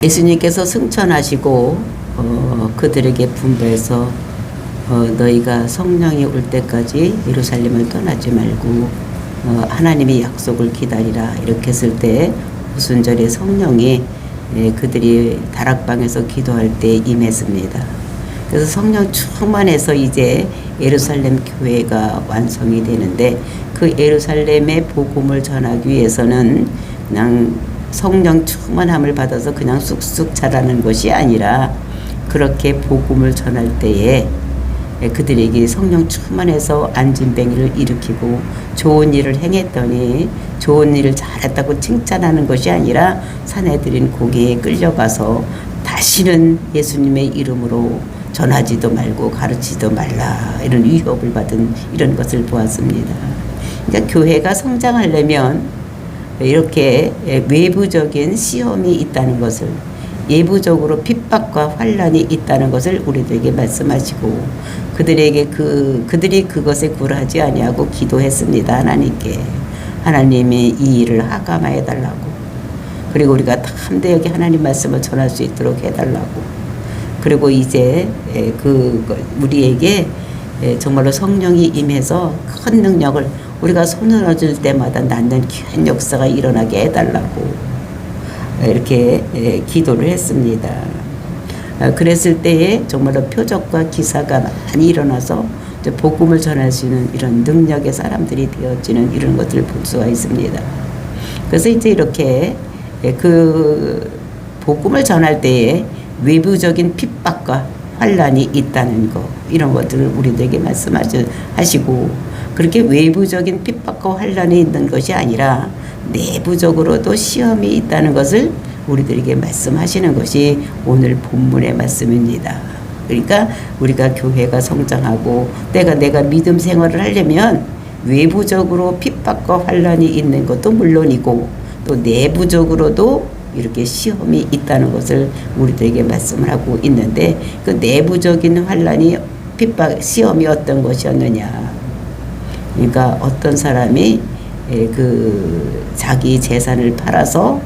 예수님께서 승천하시고 그들에게 분부해서 너희가 성령이 올 때까지 예루살렘을 떠나지 말고 하나님의 약속을 기다리라 이렇게 했을 때 오순절에 성령이 그들이 다락방에서 기도할 때 임했습니다. 그래서 성령 충만해서 이제 예루살렘 교회가 완성이 되는데 그 예루살렘의 복음을 전하기 위해서는 그냥 성령 충만함을 받아서 그냥 쑥쑥 자라는 것이 아니라 그렇게 복음을 전할 때에 그들에게 성령 충만해서 안진뱅이를 일으키고 좋은 일을 행했더니 좋은 일을 잘했다고 칭찬하는 것이 아니라 사내들인 고개에 끌려가서 다시는 예수님의 이름으로 전하지도 말고 가르치지도 말라 이런 위협을 받은 이런 것을 보았습니다. 그러니까 교회가 성장하려면 이렇게 외부적인 시험이 있다는 것을, 예부적으로 핍박과 환란이 있다는 것을 우리들에게 말씀하시고 그들이 그것에 굴하지 아니하고 기도했습니다. 하나님께 하나님이 이 일을 하감하여 달라고, 그리고 우리가 담대하게 하나님 말씀을 전할 수 있도록 해달라고, 그리고 이제 우리에게 정말로 성령이 임해서 큰 능력을 우리가 손을 얻을 때마다 낳는 귀한 역사가 일어나게 해달라고 이렇게 기도를 했습니다. 그랬을 때에 정말로 표적과 기사가 많이 일어나서 복음을 전할 수 있는 이런 능력의 사람들이 되어지는 이런 것들을 볼 수가 있습니다. 그래서 이제 이렇게 그 복음을 전할 때에 외부적인 핍박과 환란이 있다는 것, 이런 것들을 우리들에게 말씀하시고, 그렇게 외부적인 핍박과 환란이 있는 것이 아니라 내부적으로도 시험이 있다는 것을 우리들에게 말씀하시는 것이 오늘 본문의 말씀입니다. 그러니까 우리가 교회가 성장하고 내가 믿음 생활을 하려면 외부적으로 핍박과 환란이 있는 것도 물론이고 또 내부적으로도 이렇게 시험이 있다는 것을 우리들에게 말씀을 하고 있는데, 그 내부적인 환란이 핍박 시험이 어떤 것이었느냐, 그러니까 어떤 사람이 자기 재산을 팔아서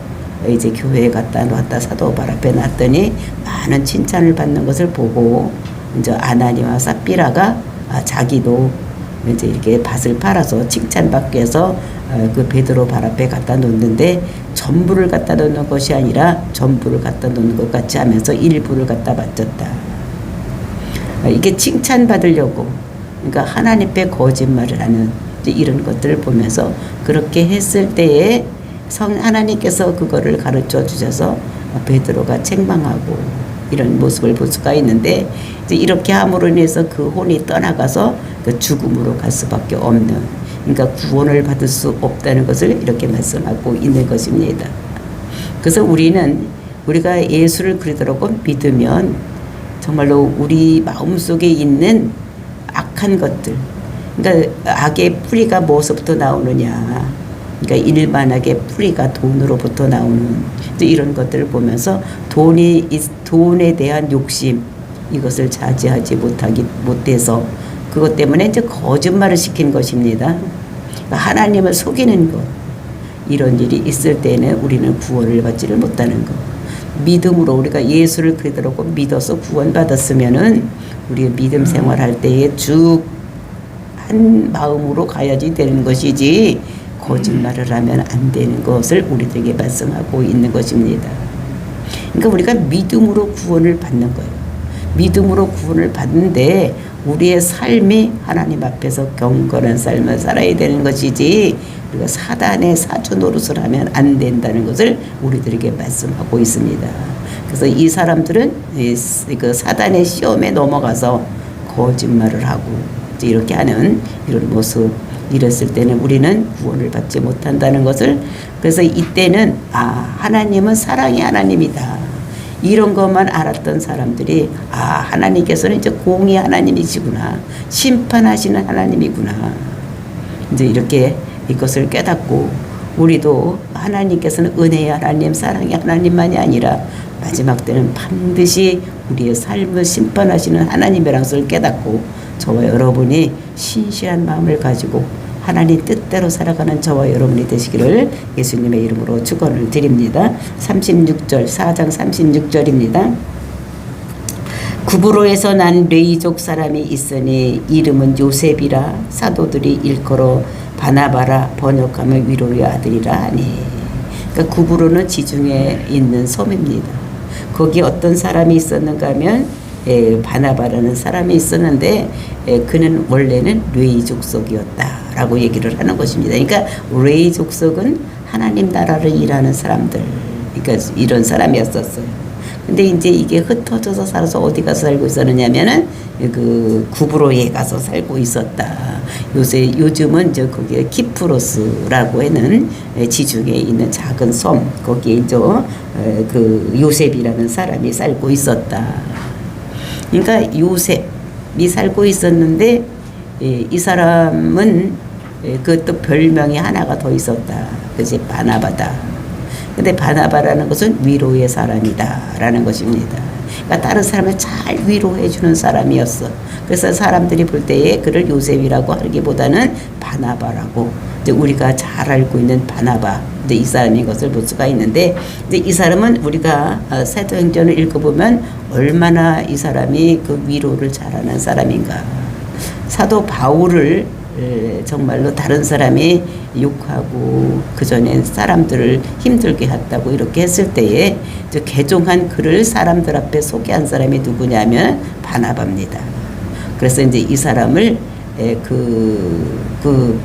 이제 교회에 갖다 놨다 사도발 앞에 놨더니 많은 칭찬을 받는 것을 보고 이제 아나니와 삽비라가 자기도 이제 이렇게 밭을 팔아서 칭찬받기 위해서 그 베드로 발 앞에 갖다 놓는데 전부를 갖다 놓는 것이 아니라 전부를 갖다 놓는 것 같이 하면서 일부를 갖다 바쳤다. 이게 칭찬받으려고, 그러니까 하나님 앞에 거짓말을 하는 이런 것들을 보면서 그렇게 했을 때에 하나님께서 그거를 가르쳐 주셔서 베드로가 책망하고 이런 모습을 볼 수가 있는데, 이제 이렇게 함으로 인해서 그 혼이 떠나가서 그 죽음으로 갈 수밖에 없는, 그러니까 구원을 받을 수 없다는 것을 이렇게 말씀하고 있는 것입니다. 그래서 우리가 예수를 그리스도라고 믿으면 정말로 우리 마음속에 있는 악한 것들, 그러니까 악의 뿌리가 무엇으로부터 나오느냐, 그러니까 일반하게 뿌리가 돈으로부터 나오는 이런 것들을 보면서 돈에 대한 욕심, 이것을 자제하지 못해서 그것 때문에 이제 거짓말을 시킨 것입니다. 그러니까 하나님을 속이는 것, 이런 일이 있을 때는 우리는 구원을 받지를 못하는 것. 믿음으로 우리가 예수를 그리스도라고 믿어서 구원받았으면은 우리 믿음 생활할 때에 쭉 한 마음으로 가야지 되는 것이지 거짓말을 하면 안 되는 것을 우리들에게 말씀하고 있는 것입니다. 그러니까 우리가 믿음으로 구원을 받는 거예요. 믿음으로 구원을 받는데 우리의 삶이 하나님 앞에서 경건한 삶을 살아야 되는 것이지 우리가 사단의 사주 노릇을 하면 안 된다는 것을 우리들에게 말씀하고 있습니다. 그래서 이 사람들은 그 사단의 시험에 넘어가서 거짓말을 하고 이렇게 하는 이런 모습, 이랬을 때는 우리는 구원을 받지 못한다는 것을, 그래서 이때는 하나님은 사랑의 하나님이다, 이런 것만 알았던 사람들이 하나님께서는 이제 공의 하나님이시구나, 심판하시는 하나님이구나, 이제 이렇게 이것을 깨닫고 우리도 하나님께서는 은혜의 하나님, 사랑의 하나님만이 아니라 마지막 때는 반드시 우리의 삶을 심판하시는 하나님이라는 것을 깨닫고 저와 여러분이 신실한 마음을 가지고 하나님 뜻대로 살아가는 저와 여러분이 되시기를 예수님의 이름으로 축원을 드립니다. 36절 4장 36절입니다. 구브로에서 난 레이족 사람이 있으니 이름은 요셉이라 사도들이 일컬어 바나바라 번역하면 위로의 아들이라 하니. 그러니까 구브로는 지중해 있는 섬입니다. 거기 어떤 사람이 있었는가 하면 바나바라는 사람이 있었는데 그는 원래는 레이 족속이었다라고 얘기를 하는 것입니다. 그러니까 레이 족속은 하나님 나라를 일하는 사람들, 그러니까 이런 사람이었었어요. 근데 이제 이게 흩어져서 살아서 어디 가서 살고 있었느냐면은 그 구브로에 가서 살고 있었다. 요즘은 이제 거기에 키프로스라고 하는 지중해에 있는 작은 섬, 거기에 이제 그 요셉이라는 사람이 살고 있었다. 그러니까 요셉이 살고 있었는데 이 사람은 그것도 별명이 하나가 더 있었다. 그것이 바나바다. 근데 바나바라는 것은 위로의 사람이다 라는 것입니다. 그러니까 다른 사람을 잘 위로해 주는 사람이었어. 그래서 사람들이 볼 때에 그를 요셉이라고 하기보다는 바나바라고, 이제 우리가 잘 알고 있는 바나바, 이제 이 사람인 것을 볼 수가 있는데, 이제 이 사람은 우리가 사도행전을 읽어보면 얼마나 이 사람이 그 위로를 잘하는 사람인가. 사도 바울을 정말로 다른 사람이 욕하고 그 전에 사람들을 힘들게 했다고 이렇게 했을 때에 개종한 그를 사람들 앞에 소개한 사람이 누구냐면 바나바입니다. 그래서 이제 이 사람을 그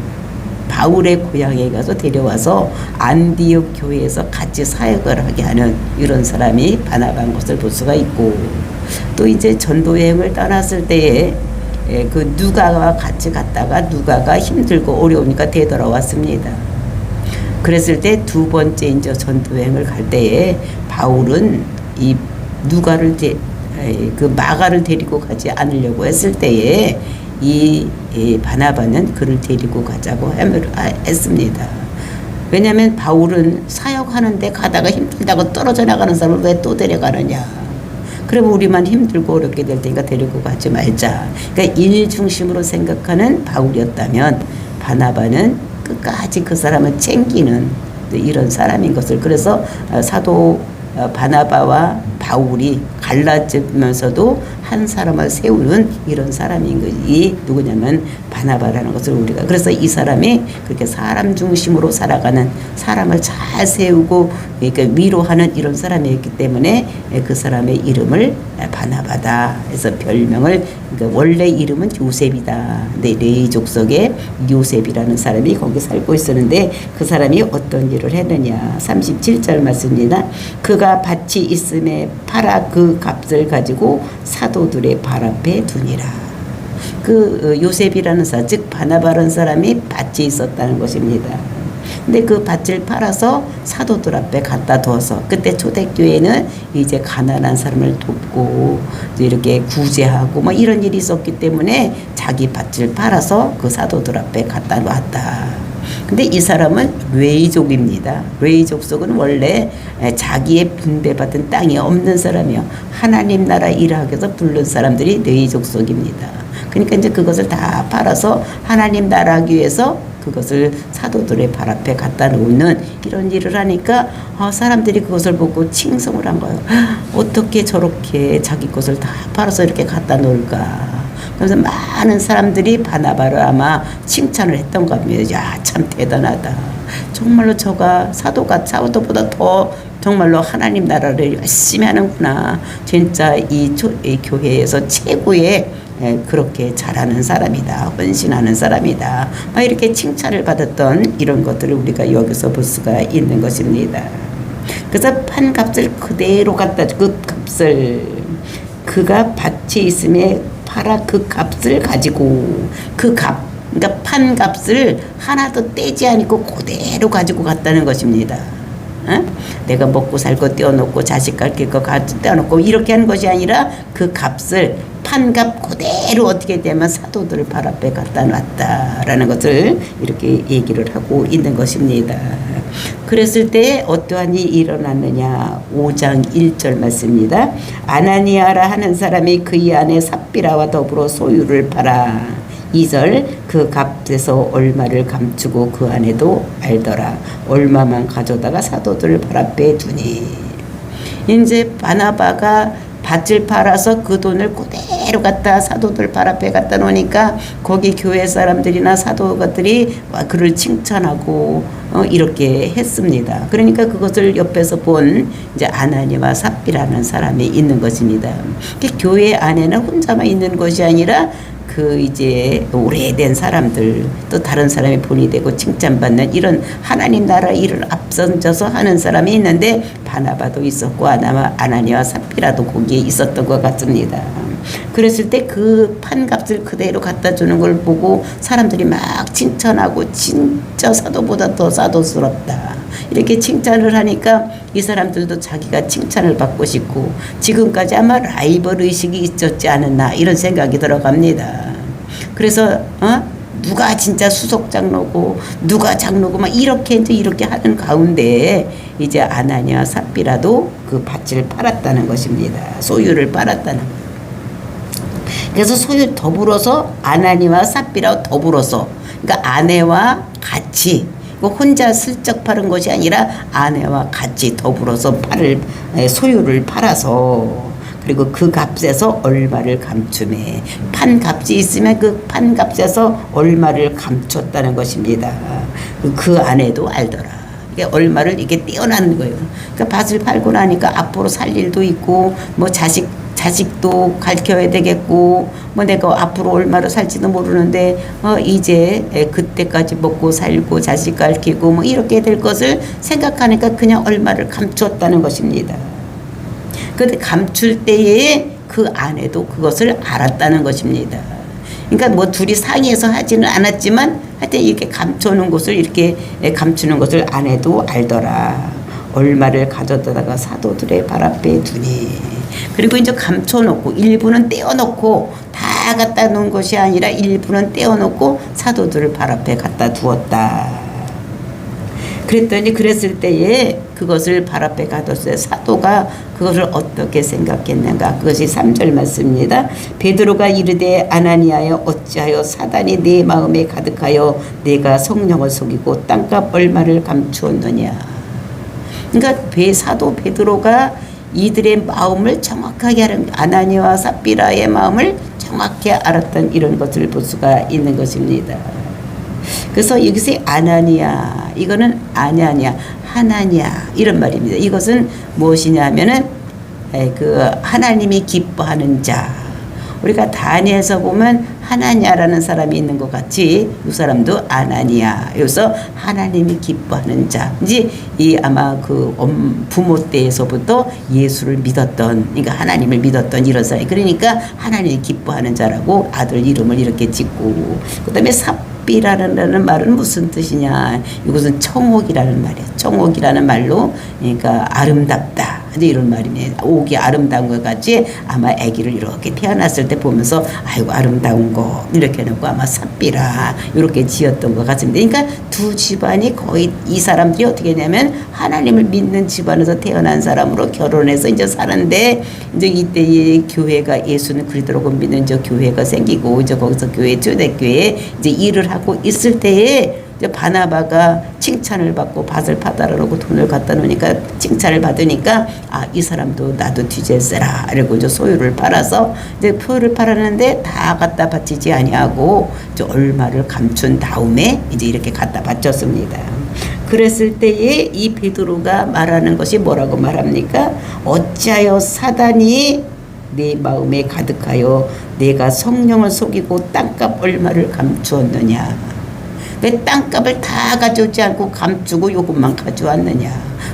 바울의 고향에 가서 데려와서 안디옥 교회에서 같이 사역을 하게 하는 이런 사람이 바나바인 것을 볼 수가 있고, 또 이제 전도 여행을 떠났을 때에 그 누가와 같이 갔다가 누가가 힘들고 어려우니까 되돌아왔습니다. 그랬을 때 두 번째 이제 전도여행을 갈 때에 바울은 이 누가를 그 마가를 데리고 가지 않으려고 했을 때에 이 바나바는 그를 데리고 가자고 했습니다. 왜냐하면 바울은 사역하는데 가다가 힘들다고 떨어져 나가는 사람을 왜 또 데려가느냐. 그러면 우리만 힘들고 어렵게 될 테니까 데리고 가지 말자. 그러니까 일 중심으로 생각하는 바울이었다면 바나바는 끝까지 그 사람을 챙기는 이런 사람인 것을, 그래서 사도 바나바와 바울이 갈라지면서도 한 사람을 세우는 이런 사람인 것이 누구냐면 바나바라는 것을 우리가, 그래서 이 사람이 그렇게 사람 중심으로 살아가는, 사람을 잘 세우고 그러니까 위로하는 이런 사람이었기 때문에 그 사람의 이름을 바나바다 해서 별명을, 그러니까 원래 이름은 요셉이다. 근데 레이 족속에 요셉이라는 사람이 거기 살고 있었는데 그 사람이 어떤 일을 했느냐. 37절 말씀입니다. 그가 밭이 있음에 팔아 그 값을 가지고 사도들의 발 앞에 두니라. 그 요셉이라는 사람, 즉 바나바라는 사람이 밭이 있었다는 것입니다. 근데 그 밭을 팔아서 사도들 앞에 갖다 둬서, 그때 초대교회는 이제 가난한 사람을 돕고 이렇게 구제하고 뭐 이런 일이 있었기 때문에 자기 밭을 팔아서 그 사도들 앞에 갖다 놨다. 근데 이 사람은 레이족입니다. 레이족속은 원래 자기의 분배받은 땅이 없는 사람이요. 하나님 나라 일하기 위해서 부른 사람들이 레이족속입니다. 그러니까 이제 그것을 다 팔아서 하나님 나라 하기 위해서 그것을 사도들의 발 앞에 갖다 놓는 이런 일을 하니까 사람들이 그것을 보고 칭송을 한 거예요. 어떻게 저렇게 자기 것을 다 팔아서 이렇게 갖다 놓을까. 그래서 많은 사람들이 바나바를 아마 칭찬을 했던 겁니다. 야, 참 대단하다. 정말로 저가 사도보다 더 정말로 하나님 나라를 열심히 하는구나. 진짜 이 교회에서 최고의 그렇게 잘하는 사람이다. 헌신하는 사람이다. 막 이렇게 칭찬을 받았던 이런 것들을 우리가 여기서 볼 수가 있는 것입니다. 그래서 판 값을 그대로 갖다 그 값을 그가 밭이 있음에 팔아 그 값을 가지고 그 값, 그러니까 판 값을 하나도 떼지 않고 그대로 가지고 갔다는 것입니다. 어? 내가 먹고 살 거 떼어놓고 자식 가르칠 거 떼어놓고 이렇게 하는 것이 아니라 그 값을 판값 그대로 어떻게 되면 사도들 발 앞에 갖다 놨다라는 것을 이렇게 얘기를 하고 있는 것입니다. 그랬을 때 어떠한 일이 일어났느냐. 5장 1절 말씀입니다. 아나니아라 하는 사람이 그의 아내 삽비라와 더불어 소유를 팔아 2절 그 값에서 얼마를 감추고 그 안에도 알더라. 얼마만 가져다가 사도들 발 앞에 두니. 이제 바나바가 밭을 팔아서 그 돈을 그대로 갖다 사도들 발 앞에 갖다 놓으니까 거기 교회 사람들이나 사도들이 그를 칭찬하고 이렇게 했습니다. 그러니까 그것을 옆에서 본 이제 아나니와 삽비라는 사람이 있는 것입니다. 교회 안에는 혼자만 있는 것이 아니라 그 이제 오래된 사람들 또 다른 사람이 본이 되고 칭찬받는 이런 하나님 나라 일을 앞선져서 하는 사람이 있는데 바나바도 있었고 아나니와 삽비라도 거기에 있었던 것 같습니다. 그랬을 때 그 판값을 그대로 갖다 주는 걸 보고 사람들이 막 칭찬하고 진짜 사도보다 더 사도스럽다 이렇게 칭찬을 하니까 이 사람들도 자기가 칭찬을 받고 싶고 지금까지 아마 라이벌 의식이 있었지 않았나 이런 생각이 들어갑니다. 그래서 누가 진짜 수석 장로고 누가 장로고 막 이렇게 하는 가운데 이제 아나니와 삽비라도 그 밭을 팔았다는 것입니다. 소유를 팔았다는 것. 그래서 소유 더불어서 아나니와 삽비라고 더불어서 그러니까 아내와 같이 혼자 슬쩍 파는 것이 아니라 아내와 같이 더불어서 소유를 팔아서 그리고 그 값에서 얼마를 감추매 판 값이 있으면 그 판 값에서 얼마를 감췄다는 것입니다. 그 아내도 알더라. 이게 얼마를 이게 떼어나는 거예요. 그러니까 밭을 팔고 나니까 앞으로 살 일도 있고 뭐 자식도 가르쳐야 되겠고 뭐 내가 앞으로 얼마로 살지도 모르는데 이제 그때까지 먹고 살고 자식 가르치고 뭐 이렇게 될 것을 생각하니까 그냥 얼마를 감췄다는 것입니다. 그런데 감출 때에 그 아내도 그것을 알았다는 것입니다. 그러니까 뭐 둘이 상의해서 하지는 않았지만 하여튼 이렇게 감추는 것을 아내도 알더라. 얼마를 가져다가 사도들의 발 앞에 두니. 그리고 이제 감춰놓고 일부는 떼어놓고 다 갖다 놓은 것이 아니라 일부는 떼어놓고 사도들을 발 앞에 갖다 두었다. 그랬을 때에 그것을 발 앞에 가뒀어요. 사도가 그것을 어떻게 생각했는가. 그것이 3절 말씀입니다. 베드로가 이르되 아나니아여 어찌하여 사단이 내 마음에 가득하여 내가 성령을 속이고 땅값 얼마를 감추었느냐. 그러니까 사도 베드로가 이들의 마음을 정확하게 아나니와 삽비라의 마음을 정확히 알았던 이런 것을 볼 수가 있는 것입니다. 그래서 여기서 아나니아 이거는 아냐냐 하나냐 이런 말입니다. 이것은 무엇이냐 하면은 그 하나님이 기뻐하는 자. 우리가 다니엘서 보면 하나냐라는 사람이 있는 것 같이 이 사람도 아나니아. 여기서 하나님이 기뻐하는 자. 이제 아마 그 부모 때에서부터 예수를 믿었던, 그러니까 하나님을 믿었던 이런 사람. 그러니까 하나님이 기뻐하는 자라고 아들 이름을 이렇게 짓고, 그다음에 삽비라는 말은 무슨 뜻이냐? 이것은 청옥이라는 말이에요. 청옥이라는 말로, 그러니까 아름답다. 이런 말입니다. 옥이 아름다운 것 같이 아마 아기를 이렇게 태어났을 때 보면서 아이고 아름다운 거 이렇게 해놓고 아마 삽비라 이렇게 지었던 것 같습니다. 그러니까 두 집안이 거의 이 사람들이 어떻게 되냐면 하나님을 믿는 집안에서 태어난 사람으로 결혼해서 이제 사는데 이제 이때의 교회가 예수는 그리스도라고 믿는 저 교회가 생기고 이제 거기서 교회 초대교회에 이제 일을 하고 있을 때에 이제 바나바가 칭찬을 받고 밭을 파달라고 돈을 갖다 놓으니까 칭찬을 받으니까 이 사람도 나도 뒤질세라 이러고 이제 소유를 팔아서 이제 소유를 팔았는데 다 갖다 바치지 아니하고 이제 얼마를 감춘 다음에 이제 이렇게 갖다 바쳤습니다. 그랬을 때에 이 베드로가 말하는 것이 뭐라고 말합니까? 어찌하여 사단이 내 마음에 가득하여 내가 성령을 속이고 땅값 얼마를 감추었느냐. 왜 땅값을 다 가져오지 않고 감추고 요것만 가져왔느냐.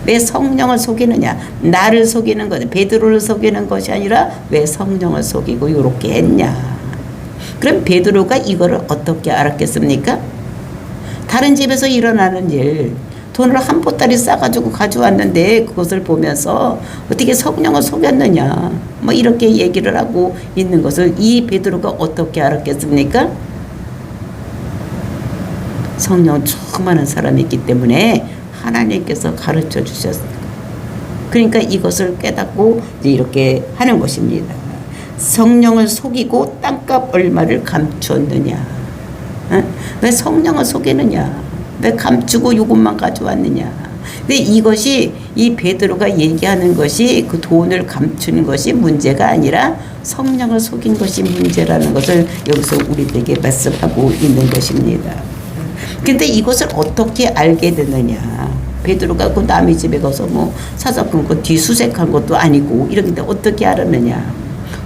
왜 성령을 속이느냐. 나를 속이는 거지. 베드로를 속이는 것이 아니라 왜 성령을 속이고 요렇게 했냐. 그럼 베드로가 이거를 어떻게 알았겠습니까? 다른 집에서 일어나는 일, 돈을 한 보따리 싸가지고 가져왔는데 그것을 보면서 어떻게 성령을 속였느냐. 뭐 이렇게 얘기를 하고 있는 것을 이 베드로가 어떻게 알았겠습니까? 성령 충만한 사람이 있기 때문에 하나님께서 가르쳐 주셨어요. 그러니까 이것을 깨닫고 이제 이렇게 하는 것입니다. 성령을 속이고 땅값 얼마를 감추었느냐. 왜 성령을 속이느냐? 왜 감추고 이것만 가져왔느냐? 근데 이것이 이 베드로가 얘기하는 것이 그 돈을 감추는 것이 문제가 아니라 성령을 속인 것이 문제라는 것을 여기서 우리들에게 말씀하고 있는 것입니다. 근데 이것을 어떻게 알게 되느냐? 베드로가 그 남의 집에 가서 뭐 사자 끊고 뒤수색한 것도 아니고 이런데 어떻게 알았느냐?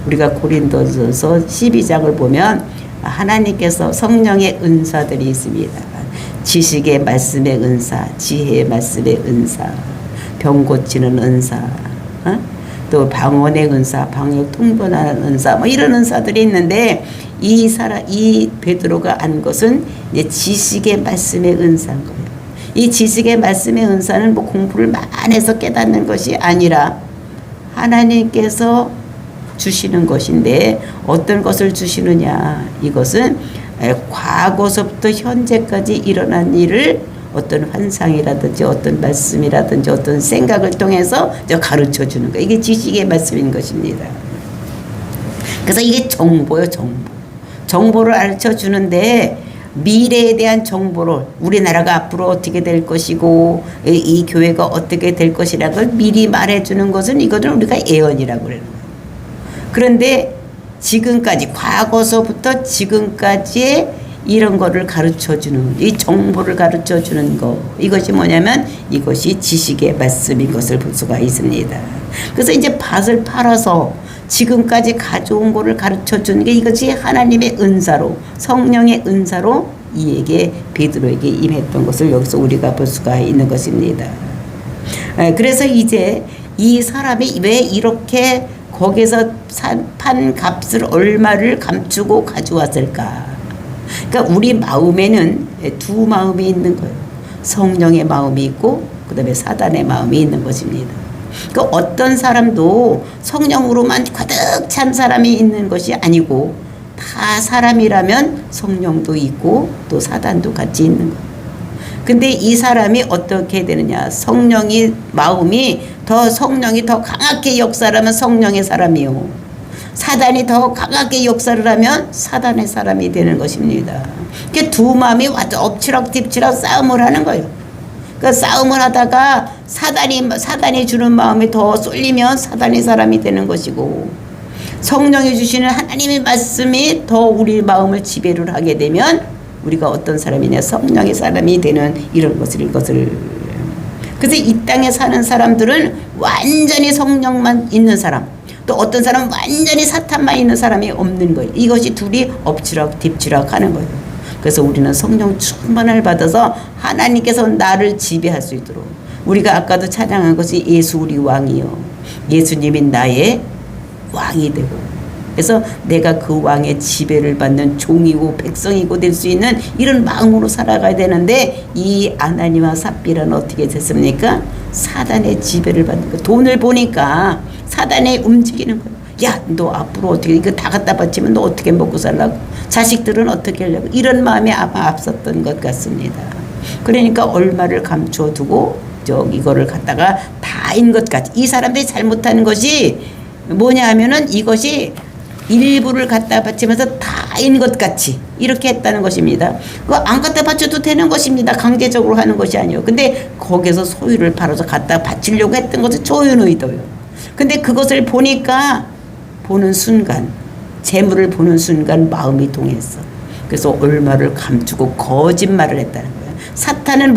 우리가 고린도전서 12장을 보면 하나님께서 성령의 은사들이 있습니다. 지식의 말씀의 은사, 지혜의 말씀의 은사, 병 고치는 은사, 또 방언의 은사, 방역 통변하는 은사, 뭐 이런 은사들이 있는데 이 베드로가 안 것은 이제 지식의 말씀의 은사인 거예요. 이 지식의 말씀의 은사는 뭐 공부를 많이 해서 깨닫는 것이 아니라 하나님께서 주시는 것인데 어떤 것을 주시느냐? 이것은 과거서부터 현재까지 일어난 일을 어떤 환상이라든지 어떤 말씀이라든지 어떤 생각을 통해서 가르쳐 주는 거. 이게 지식의 말씀인 것입니다. 그래서 이게 정보요, 정보. 정보를 가르쳐 주는데 미래에 대한 정보를 우리나라가 앞으로 어떻게 될 것이고 이 교회가 어떻게 될 것이라는 걸 미리 말해 주는 것은 이거를 우리가 예언이라고 그러는 거예요. 그런데 지금까지 과거서부터 지금까지의 이런 거를 가르쳐주는 이 정보를 가르쳐주는 거 이것이 뭐냐면 이것이 지식의 말씀인 것을 볼 수가 있습니다. 그래서 이제 밭을 팔아서 지금까지 가져온 거를 가르쳐주는 게 이것이 하나님의 은사로 성령의 은사로 이에게 베드로에게 임했던 것을 여기서 우리가 볼 수가 있는 것입니다. 그래서 이제 이 사람이 왜 이렇게 거기서 판 값을 얼마를 감추고 가져왔을까? 그러니까 우리 마음에는 두 마음이 있는 거예요. 성령의 마음이 있고 그다음에 사단의 마음이 있는 것입니다. 그러니까 어떤 사람도 성령으로만 가득 찬 사람이 있는 것이 아니고 다 사람이라면 성령도 있고 또 사단도 같이 있는 거예요. 근데 이 사람이 어떻게 되느냐? 성령이 마음이 성령이 더 강하게 역사를 하면 성령의 사람이요. 사단이 더 강하게 역사를 하면 사단의 사람이 되는 것입니다. 그러니까 두 마음이 완전 엎치락뒤치락 싸움을 하는 거예요. 그러니까 싸움을 하다가 사단이 주는 마음이 더 쏠리면 사단의 사람이 되는 것이고 성령이 주시는 하나님의 말씀이 더 우리 마음을 지배를 하게 되면 우리가 어떤 사람이냐 성령의 사람이 되는 이것을 그래서 이 땅에 사는 사람들은 완전히 성령만 있는 사람 또 어떤 사람은 완전히 사탄만 있는 사람이 없는 거예요. 이것이 둘이 엎치락 뒤치락 하는 거예요. 그래서 우리는 성령 충만을 받아서 하나님께서 나를 지배할 수 있도록 우리가 아까도 찬양한 것이 예수 우리 왕이요 예수님이 나의 왕이 되고 그래서 내가 그 왕의 지배를 받는 종이고 백성이고 될 수 있는 이런 마음으로 살아가야 되는데 이 아나니와 삽비라는 어떻게 됐습니까? 사단의 지배를 받는 거. 돈을 보니까 사단이 움직이는 거예요. 야, 너 앞으로 어떻게 이거 다 갖다 바치면 너 어떻게 먹고 살라고? 자식들은 어떻게 하려고? 이런 마음이 아마 앞섰던 것 같습니다. 그러니까 얼마를 감춰두고 이거를 갖다가 다인 것 같이 이 사람들이 잘못하는 것이 뭐냐 하면은 이것이 일부를 갖다 바치면서 다인 것 같이 이렇게 했다는 것입니다. 그거 안 갖다 바쳐도 되는 것입니다. 강제적으로 하는 것이 아니에요. 근데 거기서 소유를 팔아서 갖다 바치려고 했던 것은 좋은 의도요. 근데 그것을 보니까 보는 순간 재물을 보는 순간 마음이 동했어. 그래서 얼마를 감추고 거짓말을 했다는 거예요. 사탄은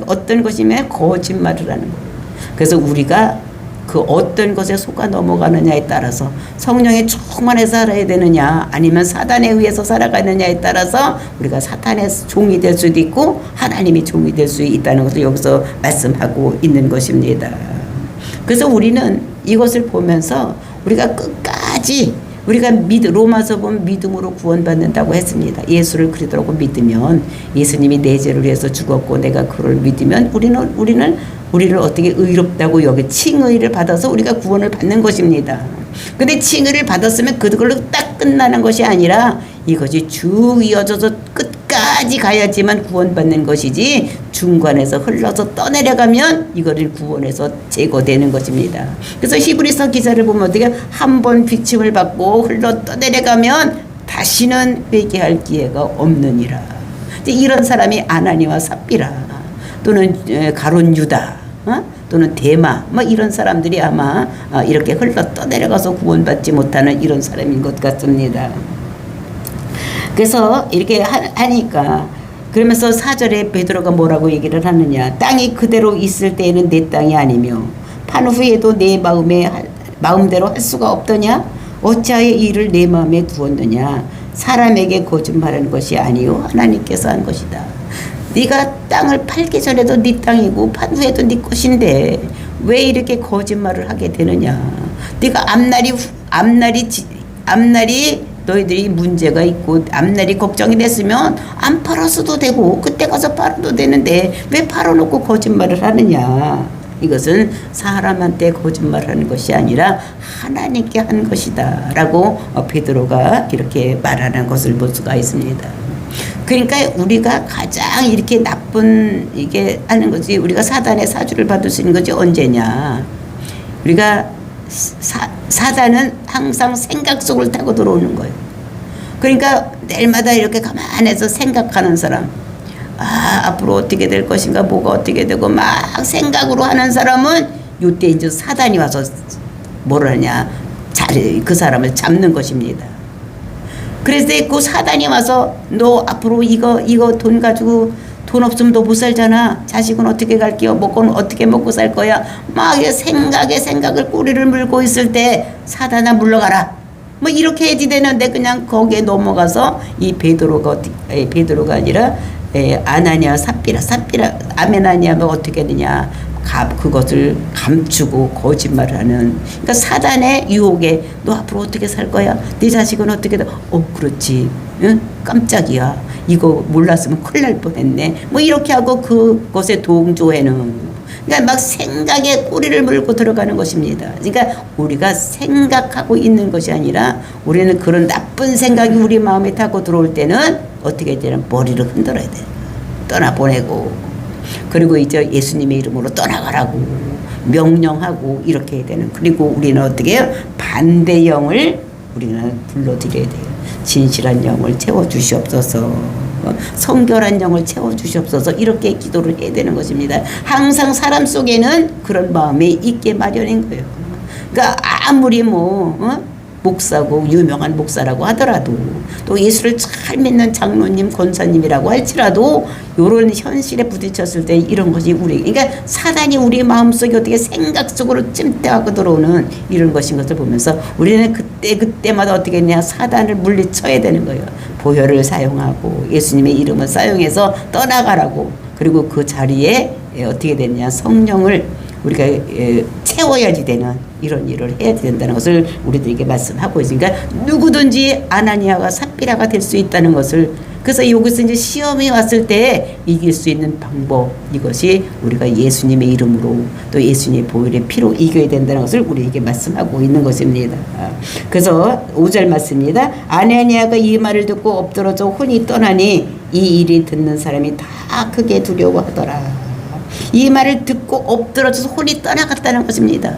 어떤 것이면 거짓말을 하는 거예요. 그래서 우리가 그 어떤 것에 속아 넘어가느냐에 따라서 성령에 충만해서 살아야 되느냐 아니면 사단에 의해서 살아가느냐에 따라서 우리가 사탄의 종이 될 수도 있고 하나님의 종이 될 수 있다는 것을 여기서 말씀하고 있는 것입니다. 그래서 우리는 이것을 보면서 우리가 끝까지 우리가 로마서 보면 믿음으로 구원받는다고 했습니다. 예수를 그리스도라고 믿으면 예수님이 내 죄를 위해서 죽었고 내가 그를 믿으면 우리를 어떻게 의롭다고 여기 칭의를 받아서 우리가 구원을 받는 것입니다. 근데 칭의를 받았으면 그걸로 딱 끝나는 것이 아니라 이것이 쭉 이어져서 끝까지 가야지만 구원받는 것이지 중간에서 흘러서 떠내려가면 이거를 구원해서 제거되는 것입니다. 그래서 히브리서 기사를 보면 어떻게 한 번 비침을 받고 흘러 떠내려가면 다시는 회개할 기회가 없느니라. 이런 사람이 아나니와 삽비라 또는 가룟 유다 또는 데마 뭐 이런 사람들이 아마 이렇게 흘러 떠내려가서 구원받지 못하는 이런 사람인 것 같습니다. 그래서 이렇게 하니까 그러면서 4절에 베드로가 뭐라고 얘기를 하느냐. 땅이 그대로 있을 때에는 내 땅이 아니며 판 후에도 내 마음대로 할 수가 없더냐. 어찌하여 이를 내 마음에 두었느냐. 사람에게 거짓말하는 것이 아니요 하나님께서 한 것이다. 네가 땅을 팔기 전에도 네 땅이고 판 후에도 네 것인데 왜 이렇게 거짓말을 하게 되느냐. 네가 앞날이 너희들이 문제가 있고 앞날이 걱정이 됐으면 안 팔았어도 되고 그때 가서 팔아도 되는데 왜 팔아놓고 거짓말을 하느냐. 이것은 사람한테 거짓말하는 것이 아니라 하나님께 한 것이다 라고 베드로가 이렇게 말하는 것을 볼 수가 있습니다. 그러니까 우리가 가장 이렇게 나쁜 이게 하는 거지. 우리가 사단의 사주를 받을 수 있는 것이 언제냐. 우리가 사단은 항상 생각 속을 타고 들어오는 거예요. 그러니까 내일마다 이렇게 가만해서 생각하는 사람, 앞으로 어떻게 될 것인가, 뭐가 어떻게 되고 막 생각으로 하는 사람은 이때 이제 사단이 와서 뭐라냐, 그 사람을 잡는 것입니다. 그래서 그 사단이 와서 너 앞으로 이거 돈 가지고 돈 없으면 너 못 살잖아. 자식은 어떻게 갈게요? 먹고는 어떻게 먹고 살 거야? 막 생각을 꼬리를 물고 있을 때 사단아 물러가라. 뭐 이렇게 해야지 되는데 그냥 거기에 넘어가서 이 베드로가 아니라 아나니아 삽비라 아메나니아가 어떻게 되냐. 그것을 감추고 거짓말을 하는. 그러니까 사단의 유혹에 너 앞으로 어떻게 살 거야? 네 자식은 어떻게 돼? 그렇지. 응? 깜짝이야. 이거 몰랐으면 큰일 날 뻔했네. 뭐 이렇게 하고 그것에 동조해는. 그러니까 막 생각에 꼬리를 물고 들어가는 것입니다. 그러니까 우리가 생각하고 있는 것이 아니라 우리는 그런 나쁜 생각이 우리 마음에 타고 들어올 때는 어떻게 되는 머리를 흔들어야 돼. 떠나보내고. 그리고 이제 예수님의 이름으로 떠나가라고 명령하고 이렇게 해야 되는. 그리고 우리는 어떻게 해요? 반대 영을 우리는 불러드려야 돼요. 진실한 영을 채워주시옵소서. 성결한 영을 채워주시옵소서. 이렇게 기도를 해야 되는 것입니다. 항상 사람 속에는 그런 마음이 있게 마련인 거예요. 그러니까 아무리 목사고 유명한 목사라고 하더라도 또 예수를 잘 믿는 장로님 권사님이라고 할지라도 이런 현실에 부딪혔을 때 이런 것이 그러니까 사단이 우리 마음속에 어떻게 생각 속으로 찜대하고 들어오는 이런 것인 것을 보면서 우리는 그때마다 어떻게 했냐. 사단을 물리쳐야 되는 거예요. 보혈을 사용하고 예수님의 이름을 사용해서 떠나가라고. 그리고 그 자리에 어떻게 됐냐. 성령을 우리가 채워야지 되는 이런 일을 해야 된다는 것을 우리들에게 말씀하고 있으니까 누구든지 아나니아가 삽비라가 될 수 있다는 것을. 그래서 여기서 이제 시험이 왔을 때 이길 수 있는 방법, 이것이 우리가 예수님의 이름으로 또 예수님의 보혈의 피로 이겨야 된다는 것을 우리에게 말씀하고 있는 것입니다. 그래서 5절 말씀입니다. 아나니아가 이 말을 듣고 엎드러져 혼이 떠나니 이 일이 듣는 사람이 다 크게 두려워하더라. 이 말을 듣고 엎드러져서 혼이 떠나갔다는 것입니다.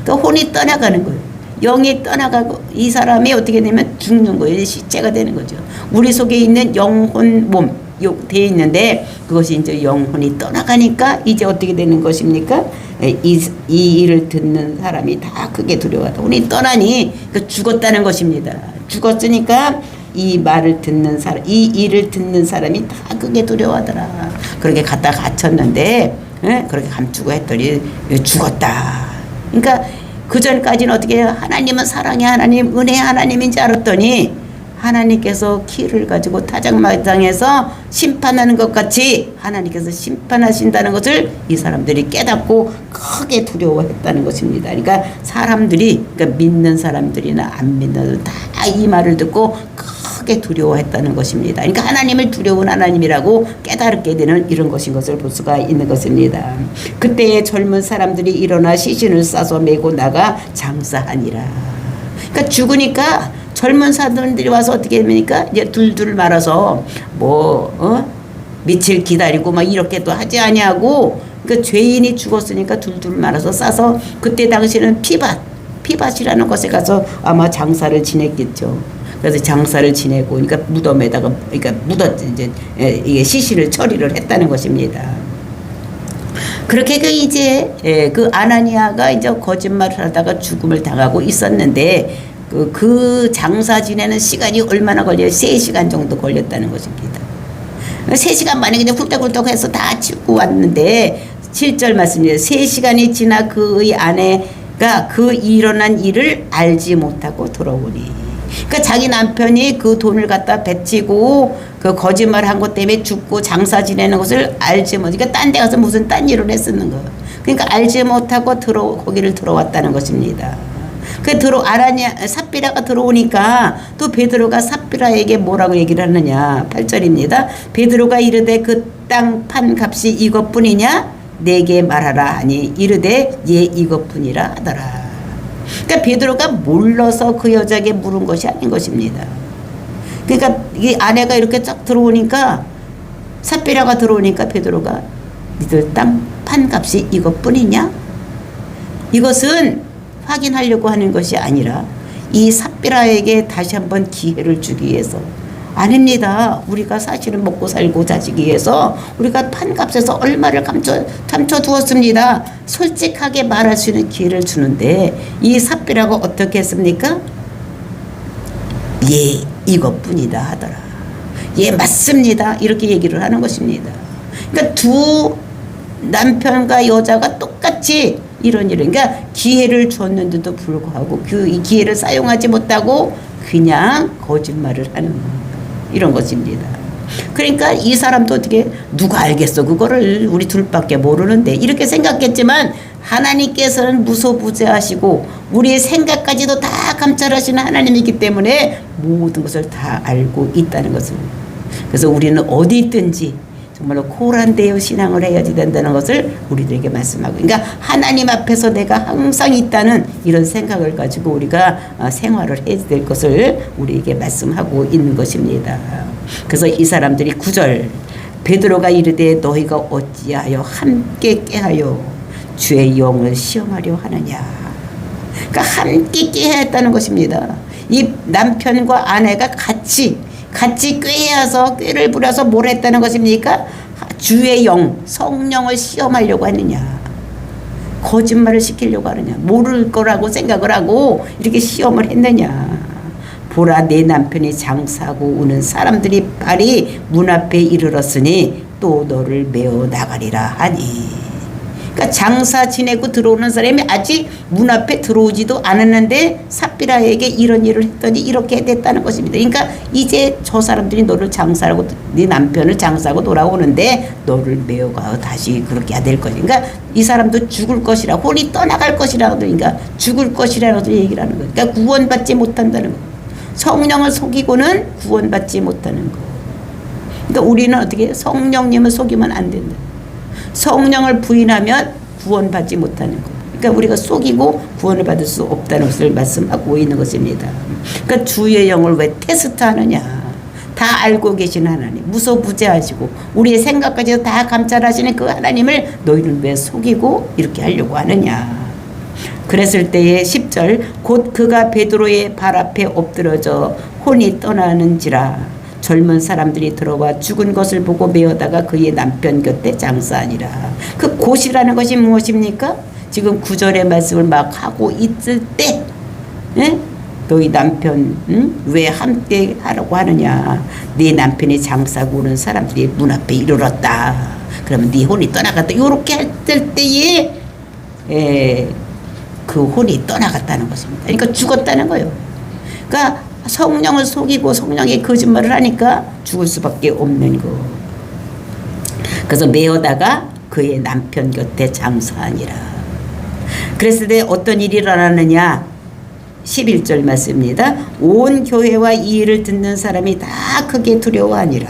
그러니까 혼이 떠나가는 거예요. 영이 떠나가고 이 사람이 어떻게 되면 죽는 거예요. 시체가 되는 거죠. 우리 속에 있는 영혼 몸 돼 있는데 그것이 이제 영혼이 떠나가니까 이제 어떻게 되는 것입니까? 이 일을 듣는 사람이 다 크게 두려워하다. 혼이 떠나니 그 죽었다는 것입니다. 죽었으니까 이 말을 듣는 사람, 이 일을 듣는 사람이 다 크게 두려워하더라. 그렇게 갖다 갇혔는데 그렇게 감추고 했더니 죽었다. 그러니까 그 전까지는 어떻게 해요? 하나님은 사랑의 하나님, 은혜의 하나님인 줄 알았더니 하나님께서 키를 가지고 타작마당에서 심판하는 것 같이 하나님께서 심판하신다는 것을 이 사람들이 깨닫고 크게 두려워했다는 것입니다. 그러니까 사람들이, 그러니까 믿는 사람들이나 안 믿는 사람들 다 이 말을 듣고 크게 두려워했다는 것입니다. 그러니까 하나님을 두려운 하나님이라고 깨달게 되는 이런 것인 것을 볼 수가 있는 것입니다. 그때의 젊은 사람들이 일어나 시신을 싸서 메고 나가 장사하니라. 그러니까 죽으니까 젊은 사람들이 와서 어떻게 됩니까? 이제 둘둘 말아서 며칠 기다리고 막 이렇게 또 하지 아니하고, 그러니까 죄인이 죽었으니까 둘둘 말아서 싸서 그때 당시에는 피밭이라는 곳에 가서 아마 장사를 지냈겠죠. 그래서 장사를 지내고, 그러니까 무덤에다가, 그러니까 이제 이게 시신을 처리를 했다는 것입니다. 그렇게 그 아나니아가 이제 거짓말을 하다가 죽음을 당하고 있었는데, 그 장사 지내는 시간이 얼마나 걸려요? 3시간 정도 걸렸다는 것입니다. 3시간 만에 그냥 훌떡훌떡 해서 다 찍고 왔는데, 7절 말씀입니다. 3시간이 지나 그의 아내가 그 일어난 일을 알지 못하고 돌아오니. 그러니까 자기 남편이 그 돈을 갖다 베치고 그 거짓말 한 것 때문에 죽고 장사 지내는 것을 알지 못, 그러니까 딴 데 가서 무슨 딴 일을 했었는 거예요. 그러니까 알지 못하고 거기를 들어왔다는 것입니다. 삽비라가 들어오니까 또 베드로가 삽비라에게 뭐라고 얘기를 하느냐. 8절입니다. 베드로가 이르되 그 땅 판 값이 이것뿐이냐? 내게 말하라 하니 이르되 예 이것뿐이라 하더라. 그러니까 베드로가 몰라서 그 여자에게 물은 것이 아닌 것입니다. 그러니까 이 아내가 이렇게 쫙 들어오니까, 삽비라가 들어오니까 베드로가 니들 땅 판 값이 이것뿐이냐? 이것은 확인하려고 하는 것이 아니라 이 삽비라에게 다시 한번 기회를 주기 위해서, 아닙니다. 우리가 사실은 먹고 살고 자지기 위해서 우리가 판값에서 얼마를 감춰두었습니다. 솔직하게 말할 수 있는 기회를 주는데, 이 삽비라가 어떻게 했습니까? 예, 이것뿐이다 하더라. 예, 맞습니다. 이렇게 얘기를 하는 것입니다. 그러니까 두 남편과 여자가 똑같이 이런 일을, 그러니까 기회를 줬는데도 불구하고 이 기회를 사용하지 못하고 그냥 거짓말을 하는 이런 것입니다. 그러니까 이 사람도 어떻게, 누가 알겠어, 그거를 우리 둘밖에 모르는데, 이렇게 생각했지만 하나님께서는 무소부재하시고 우리의 생각까지도 다 감찰하시는 하나님이기 때문에 모든 것을 다 알고 있다는 것을, 그래서 우리는 어디 있든지 정말로 코란되어 신앙을 해야지 된다는 것을 우리들에게 말씀하고, 그러니까 하나님 앞에서 내가 항상 있다는 이런 생각을 가지고 우리가 생활을 해야 될 것을 우리에게 말씀하고 있는 것입니다. 그래서 이 사람들이 9절, 베드로가 이르되 너희가 어찌하여 함께 깨하여 주의 영을 시험하려 하느냐. 그러니까 함께 깨야 했다는 것입니다. 이 남편과 아내가 같이 꾀를 부려서 뭘 했다는 것입니까? 주의 영, 성령을 시험하려고 하느냐. 거짓말을 시키려고 하느냐. 모를 거라고 생각을 하고 이렇게 시험을 했느냐. 보라, 내 남편이 장사하고 오는 사람들이 발이 문 앞에 이르렀으니 또 너를 메어 나가리라 하니. 그러니까 장사 지내고 들어오는 사람이 아직 문 앞에 들어오지도 않았는데 삽비라에게 이런 일을 했더니 이렇게 됐다는 것입니다. 그러니까 이제 저 사람들이 너를 장사하고, 네 남편을 장사하고 돌아오는데 너를 메어가 다시 그렇게 해야 될 것이다. 그러니까 이 사람도 죽을 것이라, 혼이 떠나갈 것이라고, 그러니까 죽을 것이라고 얘기를 하는 거예요. 그러니까 구원받지 못한다는 거예요. 성령을 속이고는 구원받지 못하는 거. 그러니까 우리는 어떻게, 성령님을 속이면 안 된다. 성령을 부인하면 구원받지 못하는 거. 그러니까 우리가 속이고 구원을 받을 수 없다는 것을 말씀하고 있는 것입니다. 그러니까 주의 영을 왜 테스트하느냐. 다 알고 계신 하나님, 무소부재하시고 우리의 생각까지 다 감찰하시는 그 하나님을 너희는 왜 속이고 이렇게 하려고 하느냐. 그랬을 때에 10절, 곧 그가 베드로의 발 앞에 엎드러져 혼이 떠나는지라 젊은 사람들이 들어와 죽은 것을 보고 메어다가 그의 남편 곁에 장사하니라. 그 곧이라는 것이 무엇입니까? 지금 9절의 말씀을 막 하고 있을 때, 너희 남편 왜 함께 하라고 하느냐. 네 남편이 장사하고 오는 사람들이 문 앞에 이르렀다. 그러면 네 혼이 떠나갔다. 이렇게 했을 때에 그 혼이 떠나갔다는 것입니다. 그러니까 죽었다는 거예요. 그러니까 성령을 속이고 성령의 거짓말을 하니까 죽을 수밖에 없는 거. 그래서 메어다가 그의 남편 곁에 장사하니라. 그랬을 때 어떤 일이 일어나느냐. 11절 말씀입니다. 온 교회와 이 일을 듣는 사람이 다 크게 두려워하니라.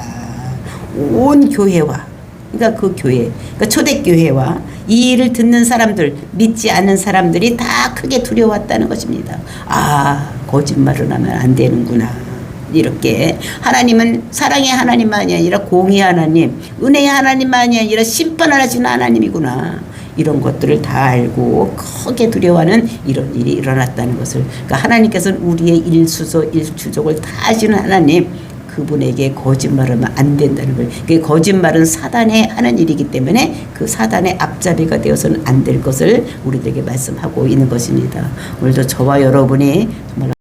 온 교회와, 그러니까 그 교회, 그러니까 초대교회와 이 일을 듣는 사람들, 믿지 않는 사람들이 다 크게 두려웠다는 것입니다. 아, 거짓말을 하면 안 되는구나. 이렇게 하나님은 사랑의 하나님만이 아니라 공의 하나님, 은혜의 하나님만이 아니라 심판을 하시는 하나님이구나. 이런 것들을 다 알고 크게 두려워하는 이런 일이 일어났다는 것을, 그러니까 하나님께서는 우리의 일수소 일추족을 다 아시는 하나님, 그분에게 거짓말하면 안 된다는 거예요. 그 거짓말은 사단의 하는 일이기 때문에 그 사단의 앞잡이가 되어서는 안 될 것을 우리들에게 말씀하고 있는 것입니다. 오늘도 저와 여러분이 정말